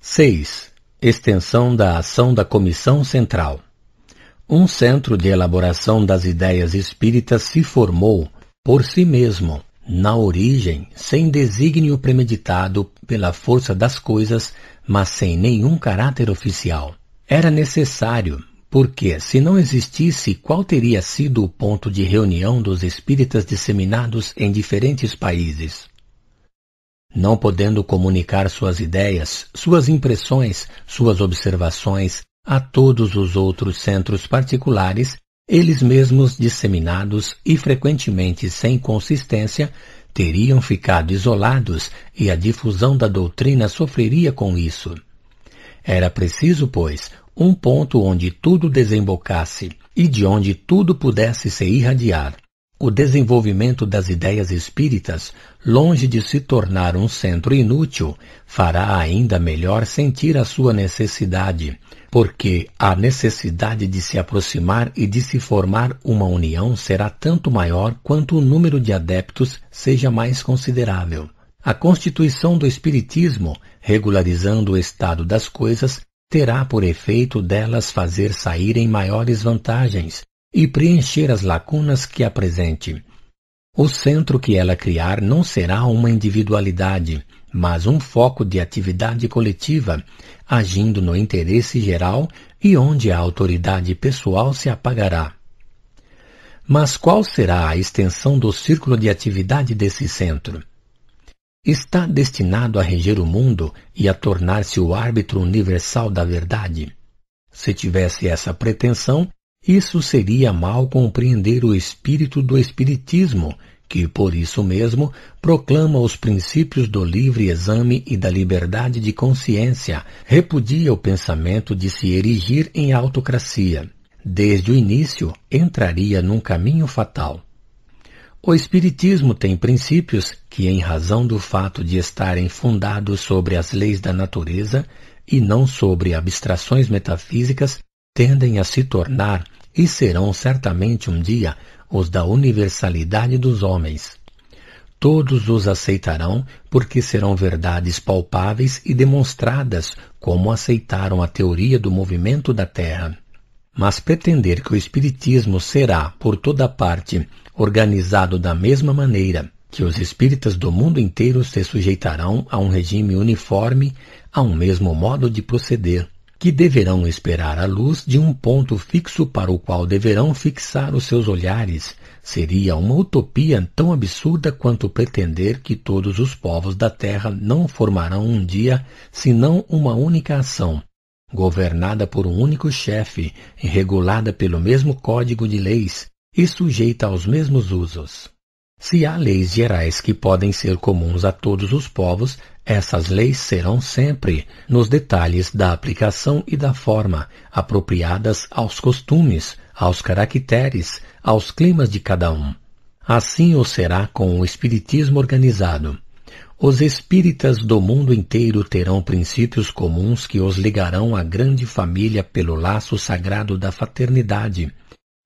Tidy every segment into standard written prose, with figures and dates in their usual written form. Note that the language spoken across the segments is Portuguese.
6. Extensão da ação da Comissão Central. Um centro de elaboração das ideias espíritas se formou, por si mesmo, na origem, sem desígnio premeditado pela força das coisas, mas sem nenhum caráter oficial. Era necessário, porque, se não existisse, qual teria sido o ponto de reunião dos espíritas disseminados em diferentes países? Não podendo comunicar suas ideias, suas impressões, suas observações a todos os outros centros particulares, eles mesmos disseminados e frequentemente sem consistência, teriam ficado isolados e a difusão da doutrina sofreria com isso. Era preciso, pois, um ponto onde tudo desembocasse e de onde tudo pudesse se irradiar. O desenvolvimento das ideias espíritas, longe de se tornar um centro inútil, fará ainda melhor sentir a sua necessidade, porque a necessidade de se aproximar e de se formar uma união será tanto maior quanto o número de adeptos seja mais considerável. A constituição do Espiritismo, regularizando o estado das coisas, terá por efeito delas fazer saírem maiores vantagens e preencher as lacunas que apresente. O centro que ela criar não será uma individualidade, mas um foco de atividade coletiva, agindo no interesse geral e onde a autoridade pessoal se apagará. Mas qual será a extensão do círculo de atividade desse centro? Está destinado a reger o mundo e a tornar-se o árbitro universal da verdade? Se tivesse essa pretensão, isso seria mal compreender o espírito do Espiritismo, que, por isso mesmo, proclama os princípios do livre exame e da liberdade de consciência, repudia o pensamento de se erigir em autocracia. Desde o início, entraria num caminho fatal. O Espiritismo tem princípios que, em razão do fato de estarem fundados sobre as leis da natureza e não sobre abstrações metafísicas, tendem a se tornar, e serão certamente um dia, os da universalidade dos homens. Todos os aceitarão porque serão verdades palpáveis e demonstradas, como aceitaram a teoria do movimento da Terra. Mas pretender que o Espiritismo será, por toda parte, organizado da mesma maneira, que os espíritas do mundo inteiro se sujeitarão a um regime uniforme, a um mesmo modo de proceder, que deverão esperar a luz de um ponto fixo para o qual deverão fixar os seus olhares, seria uma utopia tão absurda quanto pretender que todos os povos da Terra não formarão um dia senão uma única ação, governada por um único chefe, regulada pelo mesmo código de leis e sujeita aos mesmos usos. Se há leis gerais que podem ser comuns a todos os povos, essas leis serão sempre, nos detalhes da aplicação e da forma, apropriadas aos costumes, aos caracteres, aos climas de cada um. Assim o será com o Espiritismo organizado. Os espíritas do mundo inteiro terão princípios comuns que os ligarão à grande família pelo laço sagrado da fraternidade,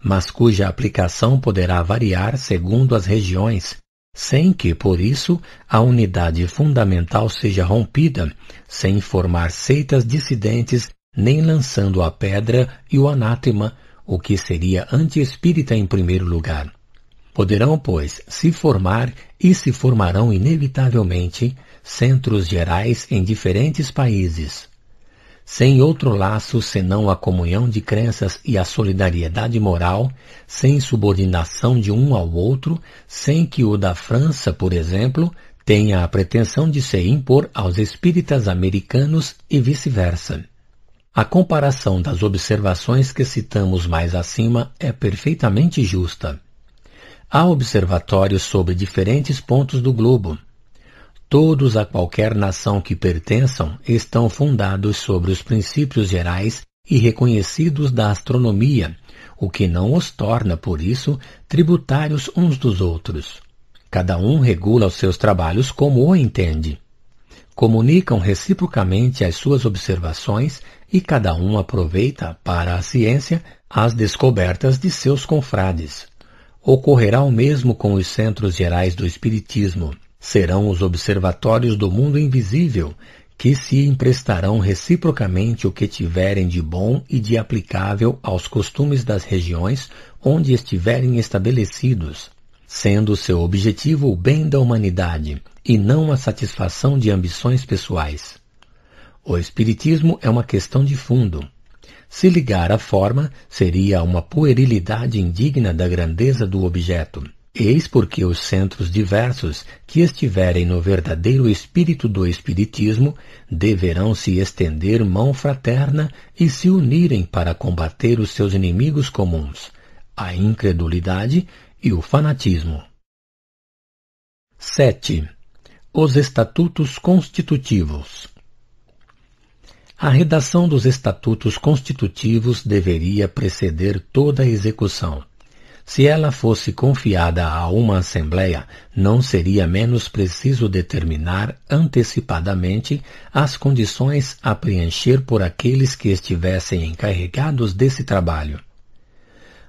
mas cuja aplicação poderá variar segundo as regiões, sem que, por isso, a unidade fundamental seja rompida, sem formar seitas dissidentes, nem lançando a pedra e o anátema, o que seria anti-espírita em primeiro lugar. Poderão, pois, se formar e se formarão inevitavelmente centros gerais em diferentes países, sem outro laço senão a comunhão de crenças e a solidariedade moral, sem subordinação de um ao outro, sem que o da França, por exemplo, tenha a pretensão de se impor aos espíritas americanos e vice-versa. A comparação das observações que citamos mais acima é perfeitamente justa. Há observatórios sobre diferentes pontos do globo. Todos a qualquer nação que pertençam estão fundados sobre os princípios gerais e reconhecidos da astronomia, o que não os torna, por isso, tributários uns dos outros. Cada um regula os seus trabalhos como o entende. Comunicam reciprocamente as suas observações e cada um aproveita para a ciência as descobertas de seus confrades. Ocorrerá o mesmo com os centros gerais do Espiritismo. Serão os observatórios do mundo invisível, que se emprestarão reciprocamente o que tiverem de bom e de aplicável aos costumes das regiões onde estiverem estabelecidos, sendo seu objetivo o bem da humanidade e não a satisfação de ambições pessoais. O espiritismo é uma questão de fundo. Se ligar à forma, seria uma puerilidade indigna da grandeza do objeto. Eis porque os centros diversos que estiverem no verdadeiro espírito do espiritismo deverão se estender mão fraterna e se unirem para combater os seus inimigos comuns, a incredulidade e o fanatismo. 7. Os Estatutos Constitutivos. A redação dos Estatutos Constitutivos deveria preceder toda a execução. Se ela fosse confiada a uma Assembleia, não seria menos preciso determinar antecipadamente as condições a preencher por aqueles que estivessem encarregados desse trabalho.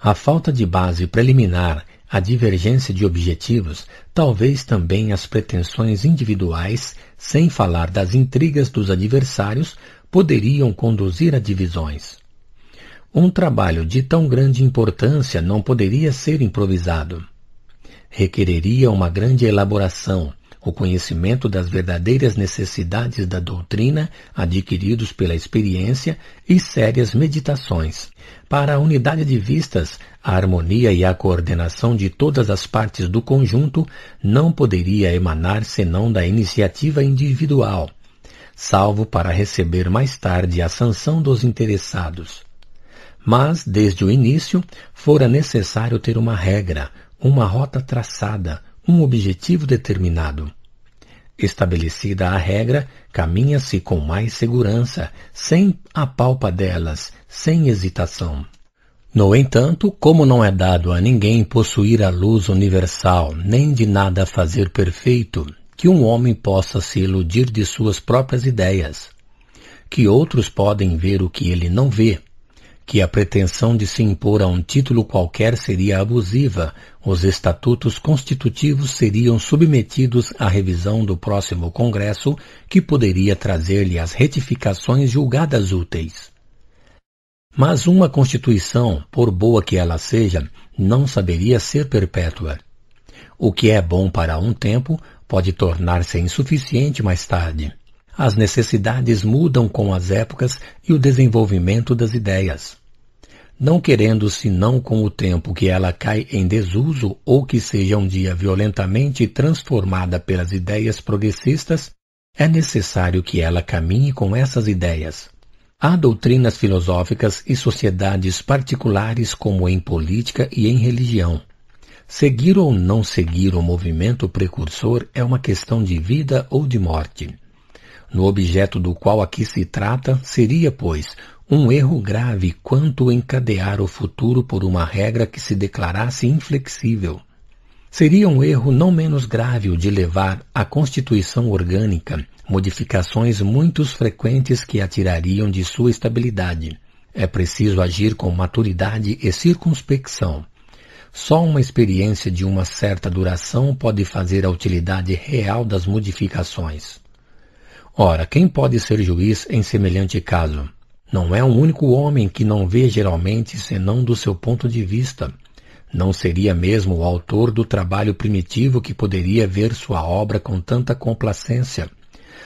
A falta de base preliminar, a divergência de objetivos, talvez também as pretensões individuais, sem falar das intrigas dos adversários, poderiam conduzir a divisões. Um trabalho de tão grande importância não poderia ser improvisado. Requereria uma grande elaboração, o conhecimento das verdadeiras necessidades da doutrina adquiridos pela experiência e sérias meditações. Para a unidade de vistas, a harmonia e a coordenação de todas as partes do conjunto não poderia emanar senão da iniciativa individual, salvo para receber mais tarde a sanção dos interessados. Mas, desde o início, fora necessário ter uma regra, uma rota traçada, um objetivo determinado. Estabelecida a regra, caminha-se com mais segurança, sem apalpadelas, sem hesitação. No entanto, como não é dado a ninguém possuir a luz universal, nem de nada fazer perfeito, que um homem possa se iludir de suas próprias ideias, que outros podem ver o que ele não vê, que a pretensão de se impor a um título qualquer seria abusiva, os estatutos constitutivos seriam submetidos à revisão do próximo Congresso, que poderia trazer-lhe as retificações julgadas úteis. Mas uma Constituição, por boa que ela seja, não saberia ser perpétua. O que é bom para um tempo pode tornar-se insuficiente mais tarde. As necessidades mudam com as épocas e o desenvolvimento das ideias. Não querendo senão com o tempo que ela cai em desuso ou que seja um dia violentamente transformada pelas ideias progressistas, é necessário que ela caminhe com essas ideias. Há doutrinas filosóficas e sociedades particulares como em política e em religião. Seguir ou não seguir o movimento precursor é uma questão de vida ou de morte. No objeto do qual aqui se trata, seria, pois, um erro grave quanto encadear o futuro por uma regra que se declarasse inflexível. Seria um erro não menos grave o de levar à Constituição Orgânica modificações muito frequentes que a tirariam de sua estabilidade. É preciso agir com maturidade e circunspecção. Só uma experiência de uma certa duração pode fazer a utilidade real das modificações. Ora, quem pode ser juiz em semelhante caso? Não é um único homem que não vê geralmente senão do seu ponto de vista. Não seria mesmo o autor do trabalho primitivo que poderia ver sua obra com tanta complacência.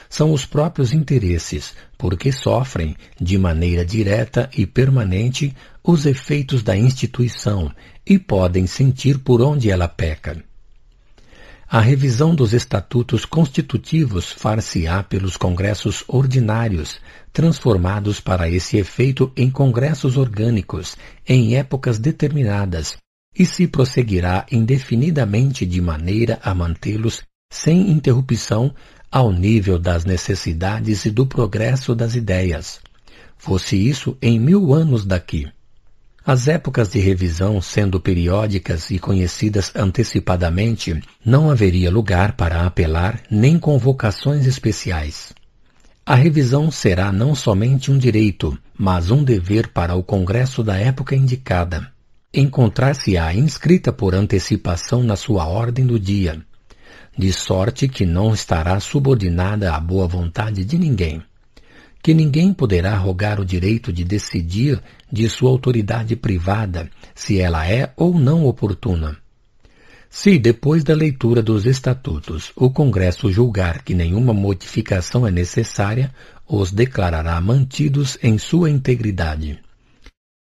São os próprios interesses, porque sofrem, de maneira direta e permanente, os efeitos da instituição e podem sentir por onde ela peca. A revisão dos estatutos constitutivos far-se-á pelos congressos ordinários, transformados para esse efeito em congressos orgânicos, em épocas determinadas, e se prosseguirá indefinidamente de maneira a mantê-los sem interrupção ao nível das necessidades e do progresso das ideias. Fosse isso em 1000 anos daqui. As épocas de revisão, sendo periódicas e conhecidas antecipadamente, não haveria lugar para apelar nem convocações especiais. A revisão será não somente um direito, mas um dever para o Congresso da época indicada. Encontrar-se-á inscrita por antecipação na sua ordem do dia. de sorte que não estará subordinada à boa vontade de ninguém, que ninguém poderá rogar o direito de decidir de sua autoridade privada, se ela é ou não oportuna. Se, depois da leitura dos estatutos, o Congresso julgar que nenhuma modificação é necessária, os declarará mantidos em sua integridade.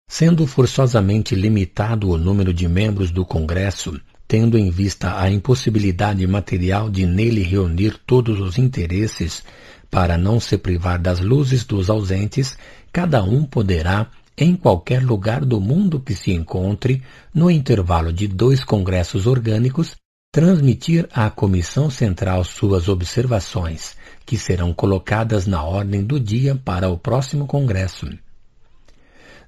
Sendo forçosamente limitado o número de membros do Congresso, tendo em vista a impossibilidade material de nele reunir todos os interesses, para não se privar das luzes dos ausentes, cada um poderá, em qualquer lugar do mundo que se encontre, no intervalo de 2 congressos orgânicos, transmitir à Comissão Central suas observações, que serão colocadas na ordem do dia para o próximo congresso.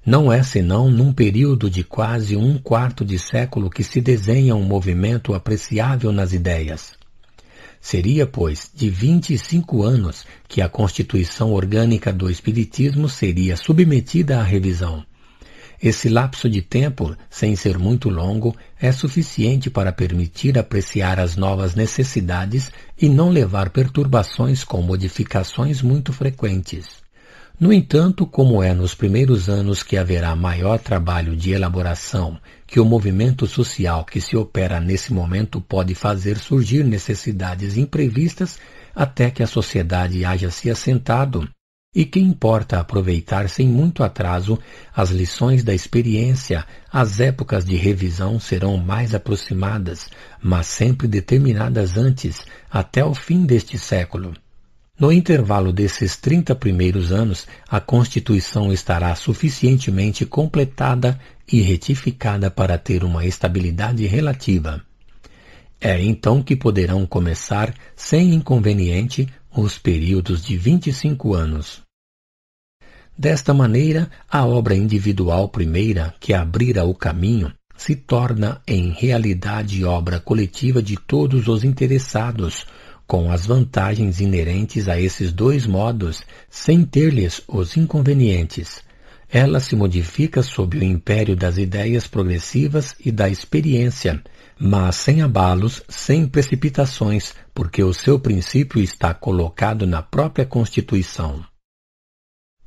Não é senão num período de quase 1/4 de século que se desenha um movimento apreciável nas ideias. Seria, pois, de 25 anos que a Constituição Orgânica do Espiritismo seria submetida à revisão. Esse lapso de tempo, sem ser muito longo, é suficiente para permitir apreciar as novas necessidades e não levar perturbações com modificações muito frequentes. No entanto, como é nos primeiros anos que haverá maior trabalho de elaboração, que o movimento social que se opera nesse momento pode fazer surgir necessidades imprevistas até que a sociedade haja se assentado, e que importa aproveitar sem muito atraso as lições da experiência, as épocas de revisão serão mais aproximadas, mas sempre determinadas antes, até o fim deste século. No intervalo desses 30 primeiros anos, a Constituição estará suficientemente completada e retificada para ter uma estabilidade relativa. É então que poderão começar, sem inconveniente, os períodos de 25 anos. Desta maneira, a obra individual primeira, que abrira o caminho, se torna em realidade obra coletiva de todos os interessados, com as vantagens inerentes a esses 2 modos, sem ter-lhes os inconvenientes. Ela se modifica sob o império das ideias progressivas e da experiência, mas sem abalos, sem precipitações, porque o seu princípio está colocado na própria Constituição.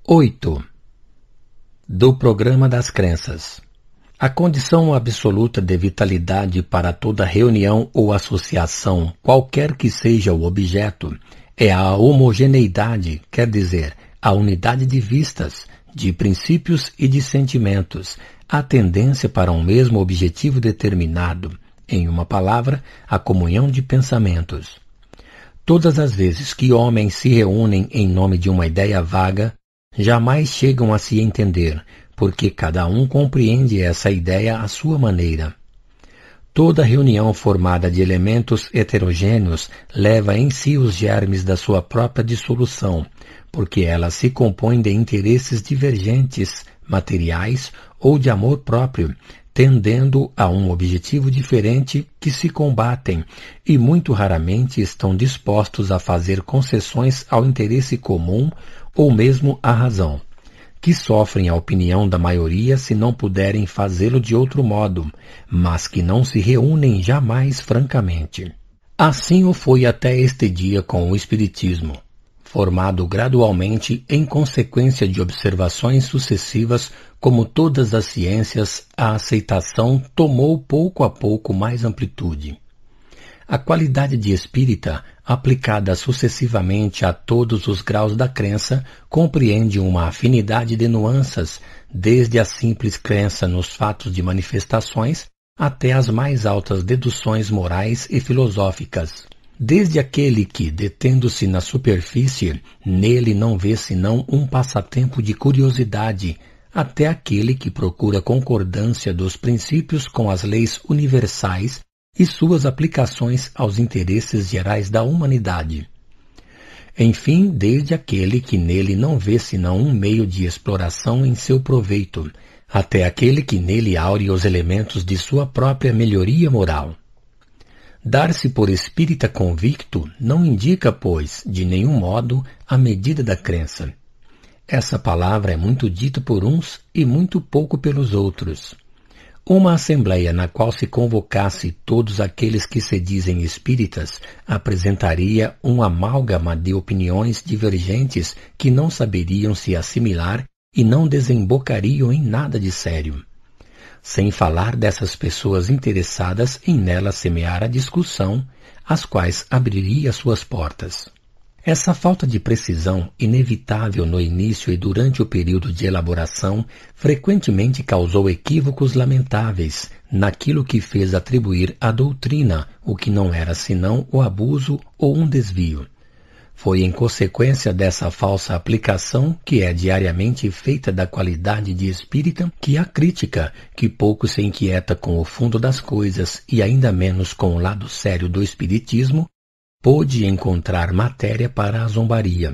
8. Do programa das crenças. A condição absoluta de vitalidade para toda reunião ou associação, qualquer que seja o objeto, é a homogeneidade, quer dizer, a unidade de vistas, de princípios e de sentimentos, a tendência para um mesmo objetivo determinado, em uma palavra, a comunhão de pensamentos. Todas as vezes que homens se reúnem em nome de uma ideia vaga, jamais chegam a se entender, porque cada um compreende essa ideia à sua maneira. Toda reunião formada de elementos heterogêneos leva em si os germes da sua própria dissolução, porque ela se compõe de interesses divergentes, materiais ou de amor próprio, tendendo a um objetivo diferente que se combatem e muito raramente estão dispostos a fazer concessões ao interesse comum ou mesmo à razão, que sofrem a opinião da maioria se não puderem fazê-lo de outro modo, mas que não se reúnem jamais francamente. Assim o foi até este dia com o Espiritismo, formado gradualmente em consequência de observações sucessivas, como todas as ciências, a aceitação tomou pouco a pouco mais amplitude. A qualidade de espírita, aplicada sucessivamente a todos os graus da crença, compreende uma afinidade de nuances, desde a simples crença nos fatos de manifestações até as mais altas deduções morais e filosóficas. Desde aquele que, detendo-se na superfície, nele não vê senão um passatempo de curiosidade, até aquele que procura concordância dos princípios com as leis universais e suas aplicações aos interesses gerais da humanidade. Enfim, desde aquele que nele não vê senão um meio de exploração em seu proveito, até aquele que nele aure os elementos de sua própria melhoria moral. Dar-se por espírita convicto não indica, pois, de nenhum modo, a medida da crença. Essa palavra é muito dita por uns e muito pouco pelos outros. Uma assembleia na qual se convocasse todos aqueles que se dizem espíritas apresentaria um amálgama de opiniões divergentes que não saberiam se assimilar e não desembocariam em nada de sério. Sem falar dessas pessoas interessadas em nela semear a discussão, as quais abriria suas portas. Essa falta de precisão, inevitável no início e durante o período de elaboração, frequentemente causou equívocos lamentáveis naquilo que fez atribuir à doutrina o que não era senão o abuso ou um desvio. Foi em consequência dessa falsa aplicação que é diariamente feita da qualidade de espírita que a crítica, que pouco se inquieta com o fundo das coisas e ainda menos com o lado sério do espiritismo, pôde encontrar matéria para a zombaria.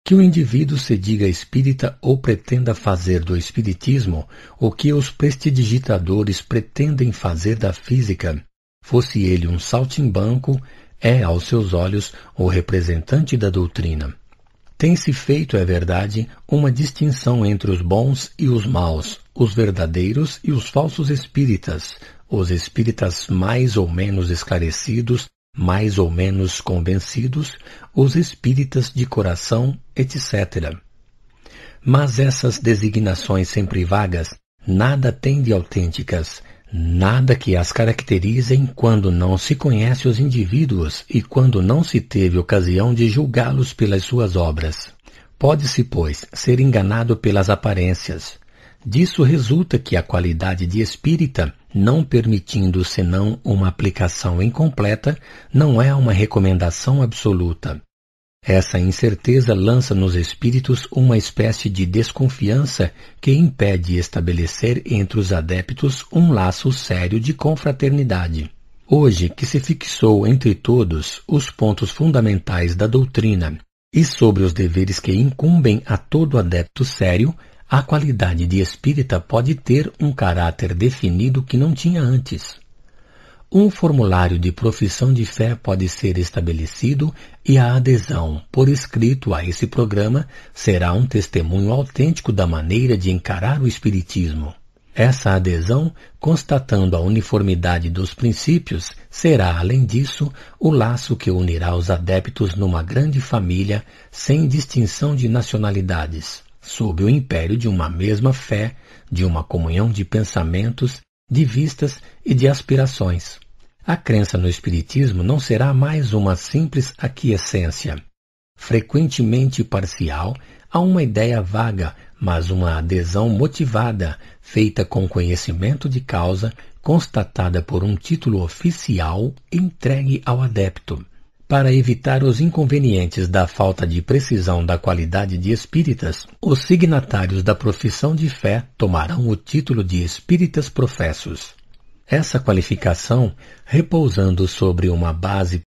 Que o indivíduo se diga espírita ou pretenda fazer do espiritismo o que os prestidigitadores pretendem fazer da física, fosse ele um saltimbanco, é, aos seus olhos, o representante da doutrina. Tem-se feito, é verdade, uma distinção entre os bons e os maus, os verdadeiros e os falsos espíritas, os espíritas mais ou menos esclarecidos, mais ou menos convencidos, os espíritas de coração, etc. Mas essas designações sempre vagas nada têm de autênticas, nada que as caracterizem quando não se conhece os indivíduos e quando não se teve ocasião de julgá-los pelas suas obras. Pode-se, pois, ser enganado pelas aparências. Disso resulta que a qualidade de espírita, não permitindo senão uma aplicação incompleta, não é uma recomendação absoluta. Essa incerteza lança nos espíritos uma espécie de desconfiança que impede estabelecer entre os adeptos um laço sério de confraternidade. Hoje, que se fixou entre todos os pontos fundamentais da doutrina e sobre os deveres que incumbem a todo adepto sério, a qualidade de espírita pode ter um caráter definido que não tinha antes. Um formulário de profissão de fé pode ser estabelecido e a adesão, por escrito, a esse programa será um testemunho autêntico da maneira de encarar o espiritismo. Essa adesão, constatando a uniformidade dos princípios, será, além disso, o laço que unirá os adeptos numa grande família sem distinção de nacionalidades, sob o império de uma mesma fé, de uma comunhão de pensamentos, de vistas e de aspirações. A crença no espiritismo não será mais uma simples aquiescência, frequentemente parcial, a uma ideia vaga, mas uma adesão motivada, feita com conhecimento de causa, constatada por um título oficial entregue ao adepto. Para evitar os inconvenientes da falta de precisão da qualidade de espíritas, os signatários da profissão de fé tomarão o título de espíritas professos. Essa qualificação, repousando sobre uma base